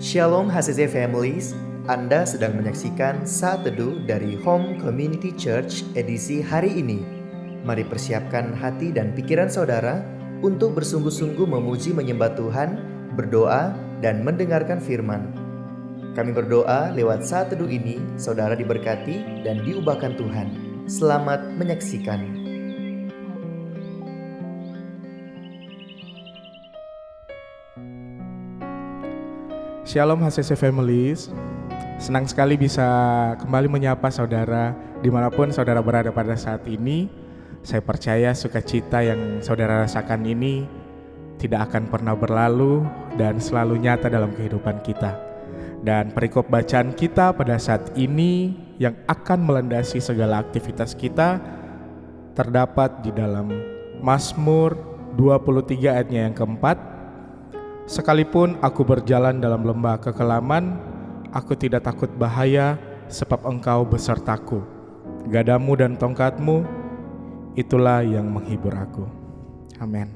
Shalom HCC Families, Anda sedang menyaksikan Saat Teduh dari Home Community Church edisi hari ini. Mari persiapkan hati dan pikiran saudara untuk bersungguh-sungguh memuji menyembah Tuhan, berdoa, dan mendengarkan firman. Kami berdoa lewat Saat Teduh ini, saudara diberkati dan diubahkan Tuhan. Selamat menyaksikan. Shalom HCC Families, senang sekali bisa kembali menyapa saudara dimanapun saudara berada pada saat ini. Saya percaya sukacita yang saudara rasakan ini tidak akan pernah berlalu dan selalu nyata dalam kehidupan kita. Dan perikop bacaan kita pada saat ini yang akan melandasi segala aktivitas kita terdapat di dalam Mazmur 23 ayatnya yang keempat. Sekalipun aku berjalan dalam lembah kekelaman, aku tidak takut bahaya, sebab Engkau besertaku. Gadamu dan tongkatmu, itulah yang menghibur aku. Amin.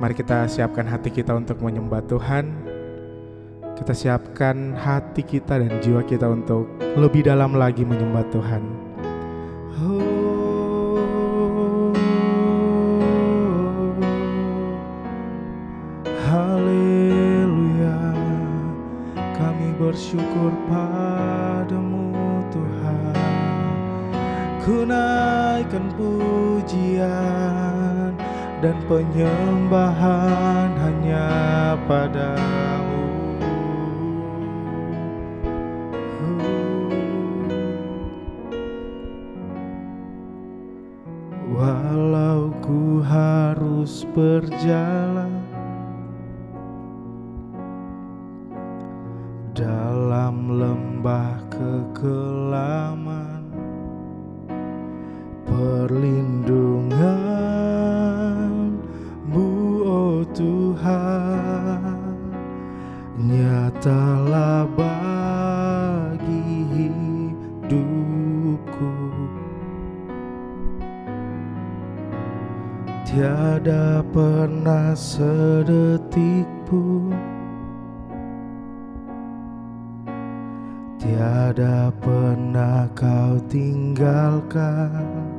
Mari kita siapkan hati kita untuk menyembah Tuhan. Kita siapkan hati kita dan jiwa kita untuk lebih dalam lagi menyembah Tuhan. Haleluya, kami bersyukur padamu Tuhan. Ku naikkan pujian dan penyembahan hanya padamu. Walau ku harus berjalan dalam lembah kekelaman, perlindungan-Mu, oh Tuhan, nyatalah bagi hidupku. Tiada pernah sedetik pun, tiada pernah Kau tinggalkan.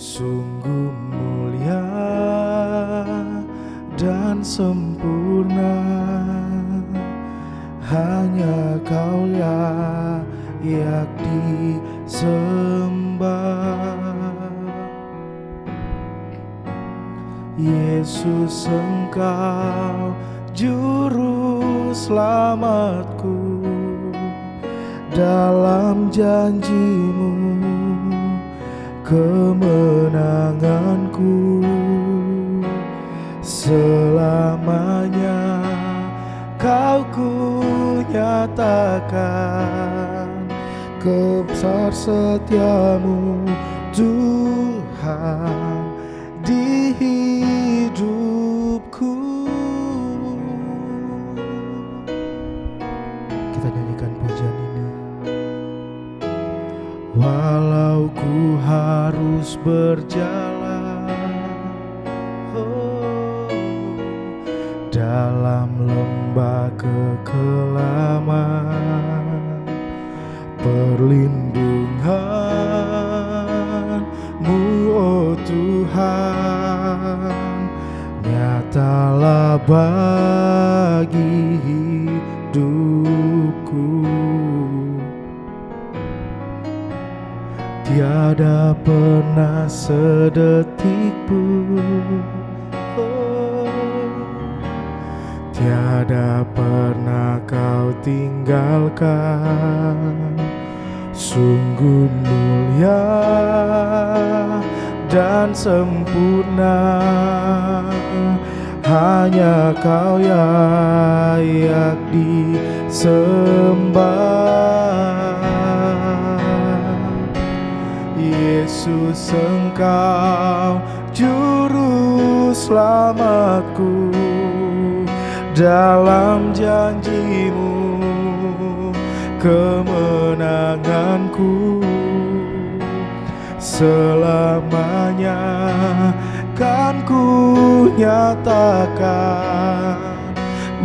Sungguh mulia dan sempurna, hanya Kau layak disembah. Yesus, Engkau juru selamatku. Dalam janji-Mu kemenanganku, selamanya Kau ku nyatakan kebesar setiamu Tuhan di hidupku. Kita nyanyikan pujian ini. Walau ku harus berjalan dalam lembah kekelaman, perlindungan-Mu, oh Tuhan, nyatalah bagi hidupku. Tiada pernah sedetik pun, tiada pernah Kau tinggalkan. Sungguh mulia dan sempurna, hanya Kau layak disembah. Yesus, Engkau juru selamatku. Dalam janji-Mu kemenanganku, selamanya kan ku nyatakan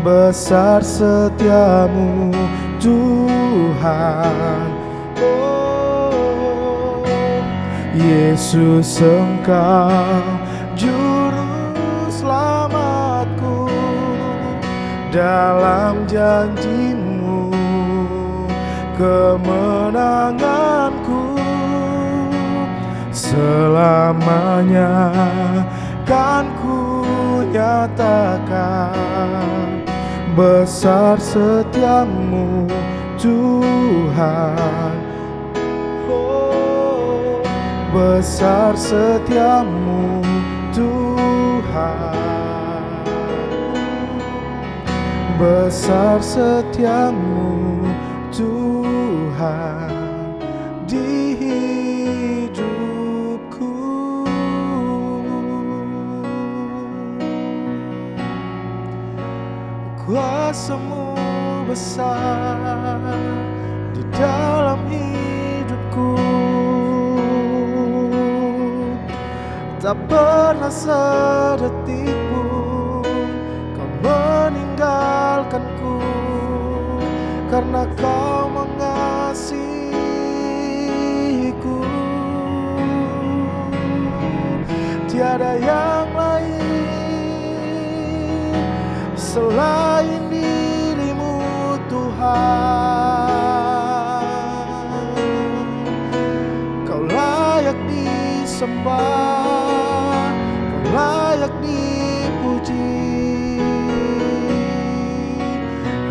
besar setiamu Tuhan. Oh Yesus, Engkau juru selamatku, dalam janji-Mu kemenanganku. Selamanya kan ku nyatakan besar setiamu Tuhan. Oh, besar setiamu Tuhan. Besar setiamu Tuhan di hidupku. Kuasa-Mu besar di dalam hidupku, tak pernah sedetik pun Kau meninggalkanku, karena Kau mengasihiku. Tiada yang lain selain diri-Mu Tuhan. Kau layak disembah, Kau layak dipuji.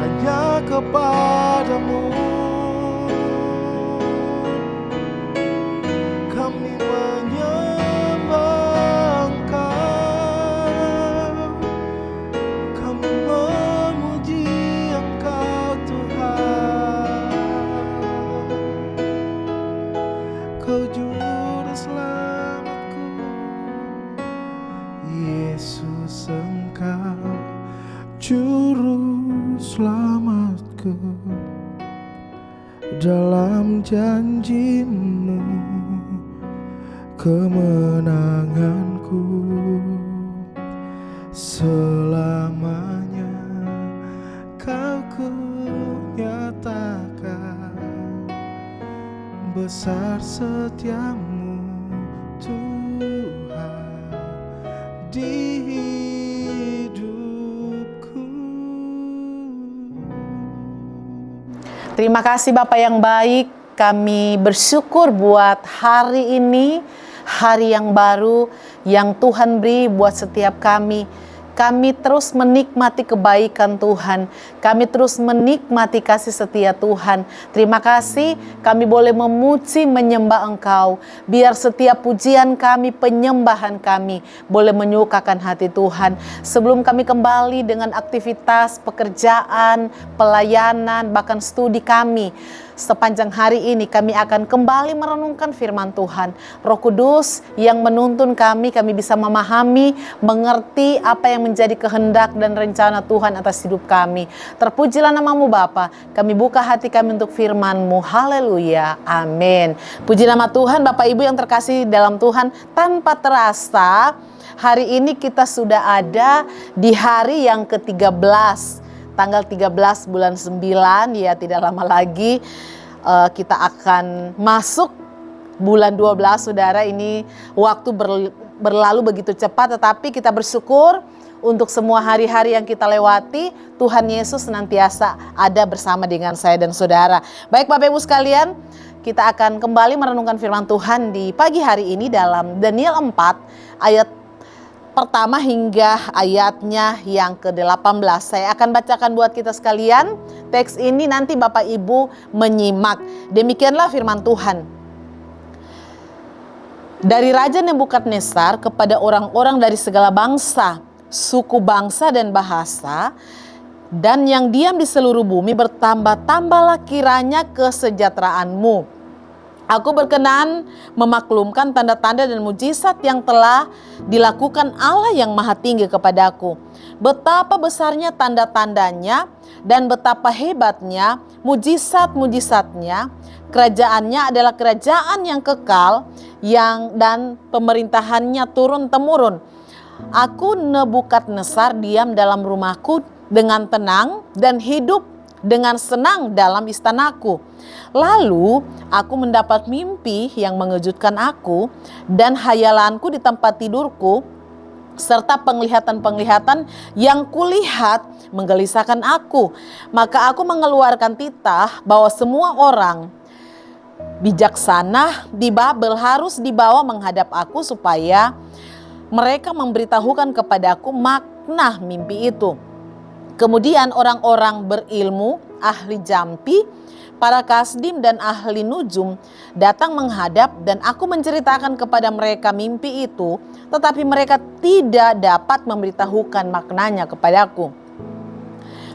Hanya kepada-Mu kami menyembah Engkau, kami memuji Engkau Tuhan. Kau juru selamatku, Yesus, Engkau juru selamatku, dalam janji-Mu kemenanganku. Selamanya Kau ku nyatakan besar setiamu Tuhan di hidupku. Terima kasih Bapak yang baik. Kami bersyukur buat hari ini, hari yang baru yang Tuhan beri buat setiap kami. Kami terus menikmati kebaikan Tuhan. Kami terus menikmati kasih setia Tuhan. Terima kasih kami boleh memuji, menyembah Engkau. Biar setiap pujian kami, penyembahan kami boleh menyukakan hati Tuhan. Sebelum kami kembali dengan aktivitas, pekerjaan, pelayanan, bahkan studi kami, sepanjang hari ini kami akan kembali merenungkan firman Tuhan. Roh Kudus yang menuntun kami bisa memahami, mengerti apa yang menjadi kehendak dan rencana Tuhan atas hidup kami. Terpujilah nama-Mu Bapa. Kami buka hati kami untuk firman-Mu. Haleluya. Amin. Puji nama Tuhan. Bapak Ibu yang terkasih dalam Tuhan, tanpa terasa hari ini kita sudah ada di hari yang ke-13. Tanggal 13 bulan 9, ya tidak lama lagi kita akan masuk bulan 12, saudara. Ini waktu berlalu begitu cepat, tetapi kita bersyukur untuk semua hari-hari yang kita lewati. Tuhan Yesus senantiasa ada bersama dengan saya dan saudara. Baik Bapak Ibu sekalian, kita akan kembali merenungkan firman Tuhan di pagi hari ini dalam Daniel 4 ayat pertama hingga ayatnya yang ke-18. Saya akan bacakan buat kita sekalian. Teks ini nanti Bapak Ibu menyimak. Demikianlah firman Tuhan. Dari Raja Nebukadnezar kepada orang-orang dari segala bangsa, suku bangsa dan bahasa, dan yang diam di seluruh bumi, bertambah-tambahlah kiranya kesejahteraanmu. Aku berkenan memaklumkan tanda-tanda dan mujizat yang telah dilakukan Allah yang Maha Tinggi kepadaku. Betapa besarnya tanda-tandanya dan betapa hebatnya mujizat-mujizatnya. Kerajaannya adalah kerajaan yang kekal dan pemerintahannya turun-temurun. Aku Nebukadnezar diam dalam rumahku dengan tenang dan hidup dengan senang dalam istanaku. Lalu aku mendapat mimpi yang mengejutkan aku, dan hayalanku di tempat tidurku serta penglihatan-penglihatan yang kulihat menggelisahkan aku. Maka aku mengeluarkan titah bahwa semua orang bijaksana di Babel harus dibawa menghadap aku supaya mereka memberitahukan kepadaku makna mimpi itu. Kemudian orang-orang berilmu, ahli jampi, para kasdim dan ahli nujum datang menghadap, dan aku menceritakan kepada mereka mimpi itu, tetapi mereka tidak dapat memberitahukan maknanya kepadaku.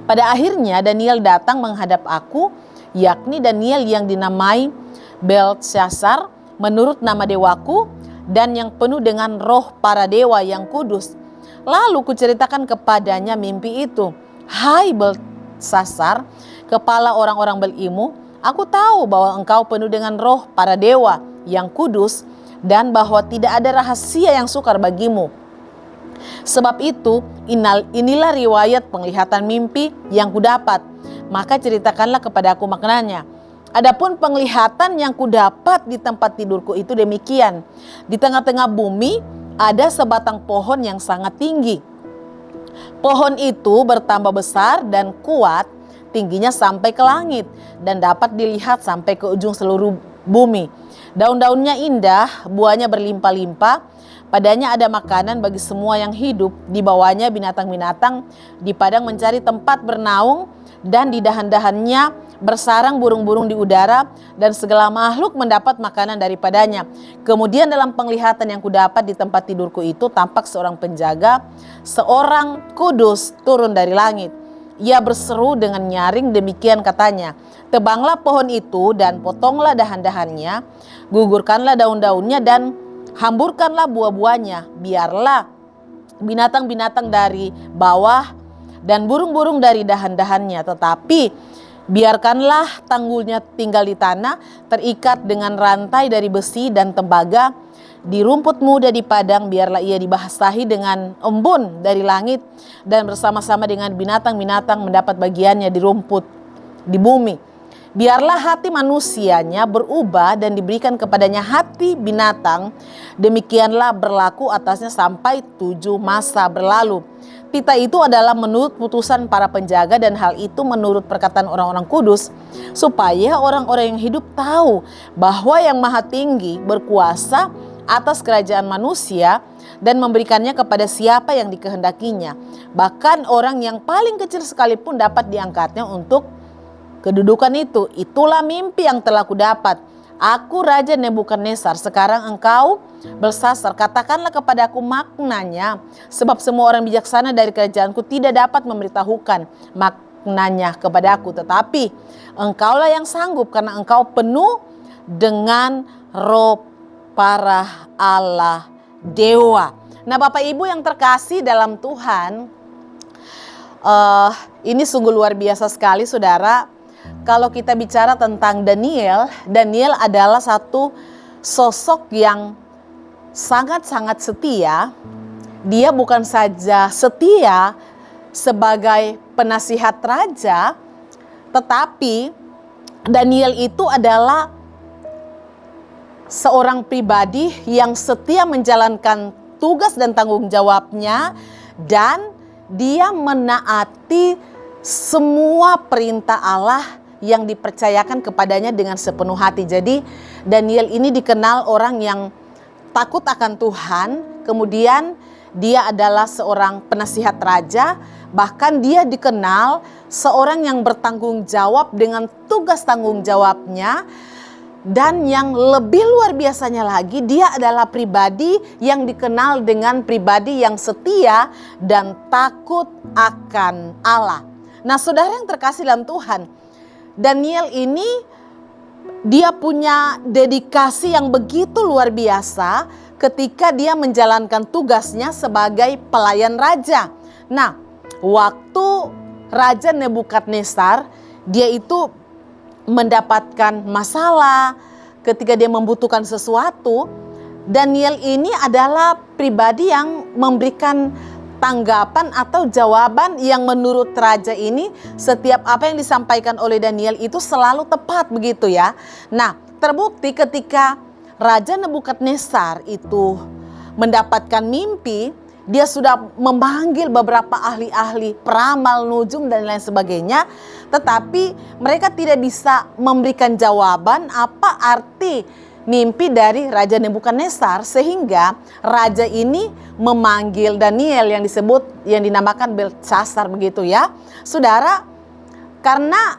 Pada akhirnya Daniel datang menghadap aku, yakni Daniel yang dinamai Belteshazzar menurut nama dewaku, dan yang penuh dengan roh para dewa yang kudus. Lalu kuceritakan kepadanya mimpi itu. Hai Belteshazzar, kepala orang-orang berilmu, aku tahu bahwa engkau penuh dengan roh para dewa yang kudus, dan bahwa tidak ada rahasia yang sukar bagimu. Sebab itu inilah riwayat penglihatan mimpi yang kudapat, maka ceritakanlah kepadaku maknanya. Adapun penglihatan yang kudapat di tempat tidurku itu demikian. Di tengah-tengah bumi ada sebatang pohon yang sangat tinggi. Pohon itu bertambah besar dan kuat, tingginya sampai ke langit dan dapat dilihat sampai ke ujung seluruh bumi. Daun-daunnya indah, buahnya berlimpah-limpah, padanya ada makanan bagi semua yang hidup. Di bawahnya binatang-binatang di padang mencari tempat bernaung, dan di dahan-dahannya bersarang burung-burung di udara, dan segala makhluk mendapat makanan daripadanya. Kemudian dalam penglihatan yang kudapat di tempat tidurku itu tampak seorang penjaga, seorang kudus turun dari langit. Ia berseru dengan nyaring, demikian katanya, tebanglah pohon itu dan potonglah dahan-dahannya, gugurkanlah daun-daunnya dan hamburkanlah buah-buahnya. Biarlah binatang-binatang dari bawah dan burung-burung dari dahan-dahannya, tetapi biarkanlah tanggulnya tinggal di tanah, terikat dengan rantai dari besi dan tembaga. Di rumput muda di padang biarlah ia dibasahi dengan embun dari langit, dan bersama-sama dengan binatang-binatang mendapat bagiannya di rumput di bumi. Biarlah hati manusianya berubah dan diberikan kepadanya hati binatang. Demikianlah berlaku atasnya sampai 7 masa berlalu. Titah itu adalah menurut putusan para penjaga, dan hal itu menurut perkataan orang-orang kudus, supaya orang-orang yang hidup tahu bahwa Yang Maha Tinggi berkuasa atas kerajaan manusia dan memberikannya kepada siapa yang dikehendakinya. Bahkan orang yang paling kecil sekalipun dapat diangkatnya untuk kedudukan itu. Itulah mimpi yang telah kudapat. Aku Raja Nebukadnezar, sekarang engkau Belteshazzar, katakanlah kepadaku maknanya, sebab semua orang bijaksana dari kerajaanku tidak dapat memberitahukan maknanya kepadaku, tetapi engkaulah yang sanggup, karena engkau penuh dengan roh para Allah dewa. Nah, Bapak Ibu yang terkasih dalam Tuhan, ini sungguh luar biasa sekali, saudara. Kalau kita bicara tentang Daniel, Daniel adalah satu sosok yang sangat-sangat setia. Dia bukan saja setia sebagai penasihat raja, tetapi Daniel itu adalah seorang pribadi yang setia menjalankan tugas dan tanggung jawabnya, dan dia menaati semua perintah Allah yang dipercayakan kepadanya dengan sepenuh hati. Jadi Daniel ini dikenal orang yang takut akan Tuhan, kemudian dia adalah seorang penasihat raja, bahkan dia dikenal seorang yang bertanggung jawab dengan tugas tanggung jawabnya. Dan yang lebih luar biasanya lagi, dia adalah pribadi yang dikenal dengan pribadi yang setia dan takut akan Allah. Nah, saudara yang terkasih dalam Tuhan, Daniel ini dia punya dedikasi yang begitu luar biasa ketika dia menjalankan tugasnya sebagai pelayan raja. Nah, waktu Raja Nebukadnezar, dia itu mendapatkan masalah ketika dia membutuhkan sesuatu, Daniel ini adalah pribadi yang memberikan tanggapan atau jawaban yang menurut raja ini setiap apa yang disampaikan oleh Daniel itu selalu tepat begitu ya. Nah, terbukti ketika Raja Nebukadnezar itu mendapatkan mimpi, dia sudah memanggil beberapa ahli-ahli peramal, nujum dan lain sebagainya, tetapi mereka tidak bisa memberikan jawaban apa arti mimpi dari Raja Nebukadnezar, sehingga raja ini memanggil Daniel yang dinamakan Belshazzar begitu ya. Saudara, karena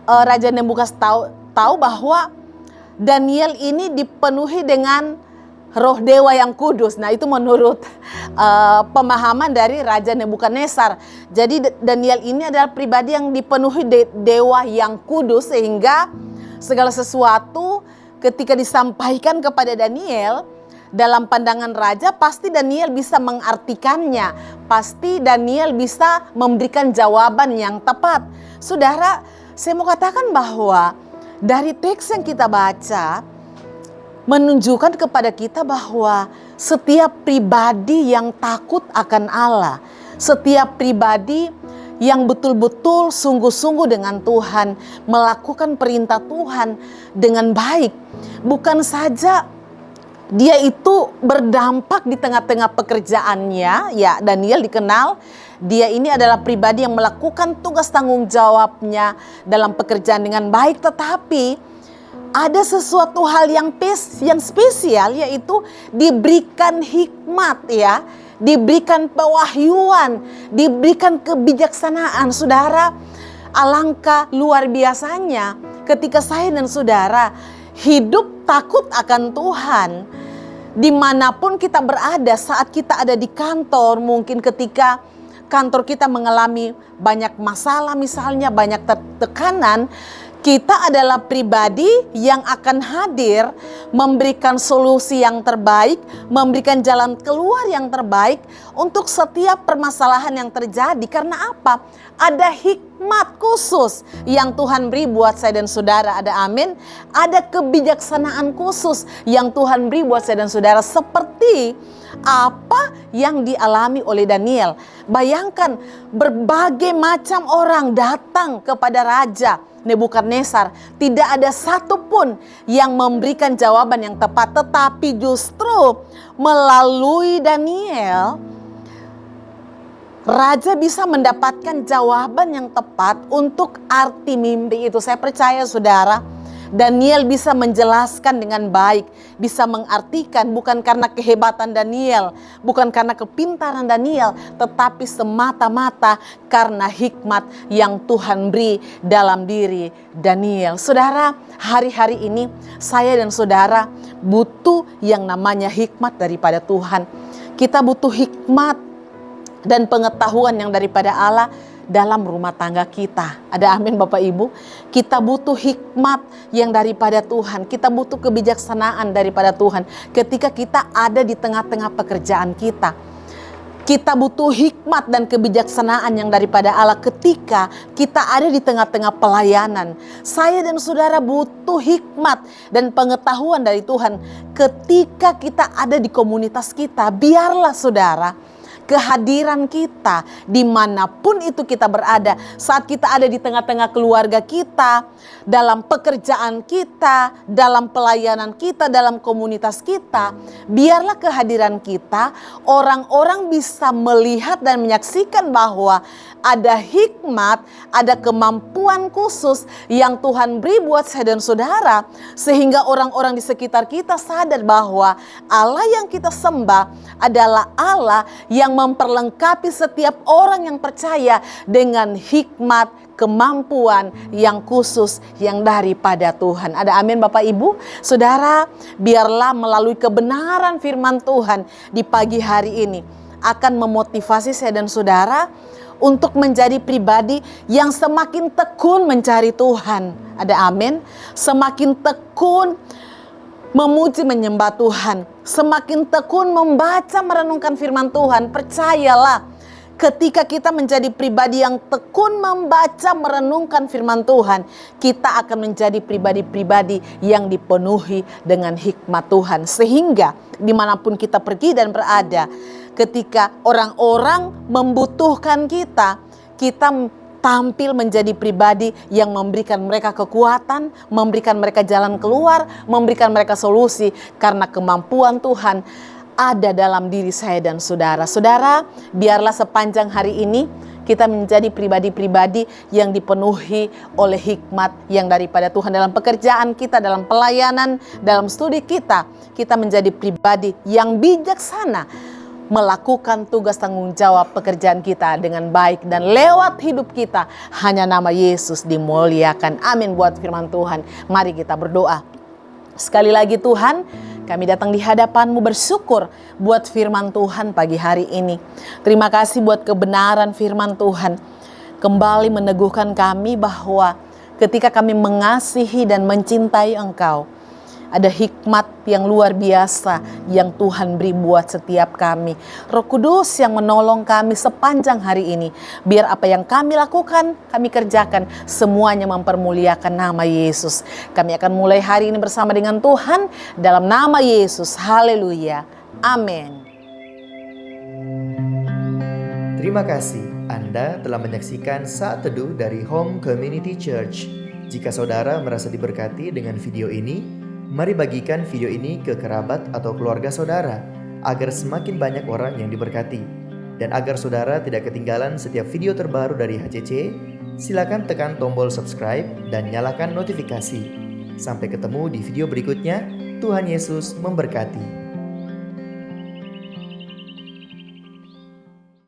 Raja Nebukadnezar tahu bahwa Daniel ini dipenuhi dengan roh dewa yang kudus. Nah, itu menurut pemahaman dari Raja Nebukadnezar. Jadi Daniel ini adalah pribadi yang dipenuhi dewa yang kudus, sehingga segala sesuatu ketika disampaikan kepada Daniel dalam pandangan raja, pasti Daniel bisa mengartikannya. Pasti Daniel bisa memberikan jawaban yang tepat. Saudara, saya mau katakan bahwa dari teks yang kita baca menunjukkan kepada kita bahwa setiap pribadi yang takut akan Allah, setiap pribadi yang betul-betul sungguh-sungguh dengan Tuhan, melakukan perintah Tuhan dengan baik, bukan saja dia itu berdampak di tengah-tengah pekerjaannya, ya Daniel dikenal, dia ini adalah pribadi yang melakukan tugas tanggung jawabnya dalam pekerjaan dengan baik, tetapi ada sesuatu hal yang spesial, yaitu diberikan hikmat ya, diberikan pewahyuan, diberikan kebijaksanaan. Saudara, alangkah luar biasanya ketika saya dan saudara hidup takut akan Tuhan. Dimanapun kita berada, saat kita ada di kantor, mungkin ketika kantor kita mengalami banyak masalah, misalnya banyak tekanan, kita adalah pribadi yang akan hadir memberikan solusi yang terbaik, memberikan jalan keluar yang terbaik untuk setiap permasalahan yang terjadi. Karena apa? Ada hikmat khusus yang Tuhan beri buat saya dan saudara. Ada amin. Ada kebijaksanaan khusus yang Tuhan beri buat saya dan saudara, seperti apa yang dialami oleh Daniel. Bayangkan, berbagai macam orang datang kepada Raja Nebukadnezar, tidak ada satupun yang memberikan jawaban yang tepat, tetapi justru melalui Daniel, Raja bisa mendapatkan jawaban yang tepat untuk arti mimpi itu. Saya percaya saudara, Daniel bisa menjelaskan dengan baik, bisa mengartikan, bukan karena kehebatan Daniel, bukan karena kepintaran Daniel, tetapi semata-mata karena hikmat yang Tuhan beri dalam diri Daniel. Saudara, hari-hari ini saya dan saudara butuh yang namanya hikmat daripada Tuhan. Kita butuh hikmat dan pengetahuan yang daripada Allah dalam rumah tangga kita. Ada amin Bapak Ibu. Kita butuh hikmat yang daripada Tuhan. Kita butuh kebijaksanaan daripada Tuhan ketika kita ada di tengah-tengah pekerjaan kita. Kita butuh hikmat dan kebijaksanaan yang daripada Allah ketika kita ada di tengah-tengah pelayanan. Saya dan saudara butuh hikmat dan pengetahuan dari Tuhan ketika kita ada di komunitas kita. Biarlah saudara, kehadiran kita dimanapun itu kita berada, saat kita ada di tengah-tengah keluarga kita, dalam pekerjaan kita, dalam pelayanan kita, dalam komunitas kita, biarlah kehadiran kita, orang-orang bisa melihat dan menyaksikan bahwa ada hikmat, ada kemampuan khusus yang Tuhan beri buat saya dan saudara, sehingga orang-orang di sekitar kita sadar bahwa Allah yang kita sembah adalah Allah yang memperlengkapi setiap orang yang percaya dengan hikmat, kemampuan yang khusus yang daripada Tuhan. Ada amin Bapak Ibu. Saudara, biarlah melalui kebenaran firman Tuhan di pagi hari ini akan memotivasi saya dan saudara untuk menjadi pribadi yang semakin tekun mencari Tuhan. Ada amin. Semakin tekun memuji menyembah Tuhan, semakin tekun membaca merenungkan firman Tuhan. Percayalah, ketika kita menjadi pribadi yang tekun membaca merenungkan firman Tuhan, kita akan menjadi pribadi-pribadi yang dipenuhi dengan hikmat Tuhan, sehingga dimanapun kita pergi dan berada, ketika orang-orang membutuhkan kita, kita tampil menjadi pribadi yang memberikan mereka kekuatan, memberikan mereka jalan keluar, memberikan mereka solusi, karena kemampuan Tuhan ada dalam diri saya dan saudara. Saudara, biarlah sepanjang hari ini kita menjadi pribadi-pribadi yang dipenuhi oleh hikmat yang daripada Tuhan dalam pekerjaan kita, dalam pelayanan, dalam studi kita. Kita menjadi pribadi yang bijaksana, melakukan tugas tanggung jawab pekerjaan kita dengan baik, dan lewat hidup kita hanya nama Yesus dimuliakan. Amin buat firman Tuhan. Mari kita berdoa. Sekali lagi Tuhan, kami datang di hadapan-Mu bersyukur buat firman Tuhan pagi hari ini. Terima kasih buat kebenaran firman Tuhan. Kembali meneguhkan kami bahwa ketika kami mengasihi dan mencintai Engkau, ada hikmat yang luar biasa yang Tuhan beri buat setiap kami. Roh Kudus yang menolong kami sepanjang hari ini. Biar apa yang kami lakukan, kami kerjakan, semuanya mempermuliakan nama Yesus. Kami akan mulai hari ini bersama dengan Tuhan dalam nama Yesus. Haleluya. Amin. Terima kasih Anda telah menyaksikan Saat Teduh dari Home Community Church. Jika saudara merasa diberkati dengan video ini, mari bagikan video ini ke kerabat atau keluarga saudara agar semakin banyak orang yang diberkati. Dan agar saudara tidak ketinggalan setiap video terbaru dari HCC, silakan tekan tombol subscribe dan nyalakan notifikasi. Sampai ketemu di video berikutnya. Tuhan Yesus memberkati.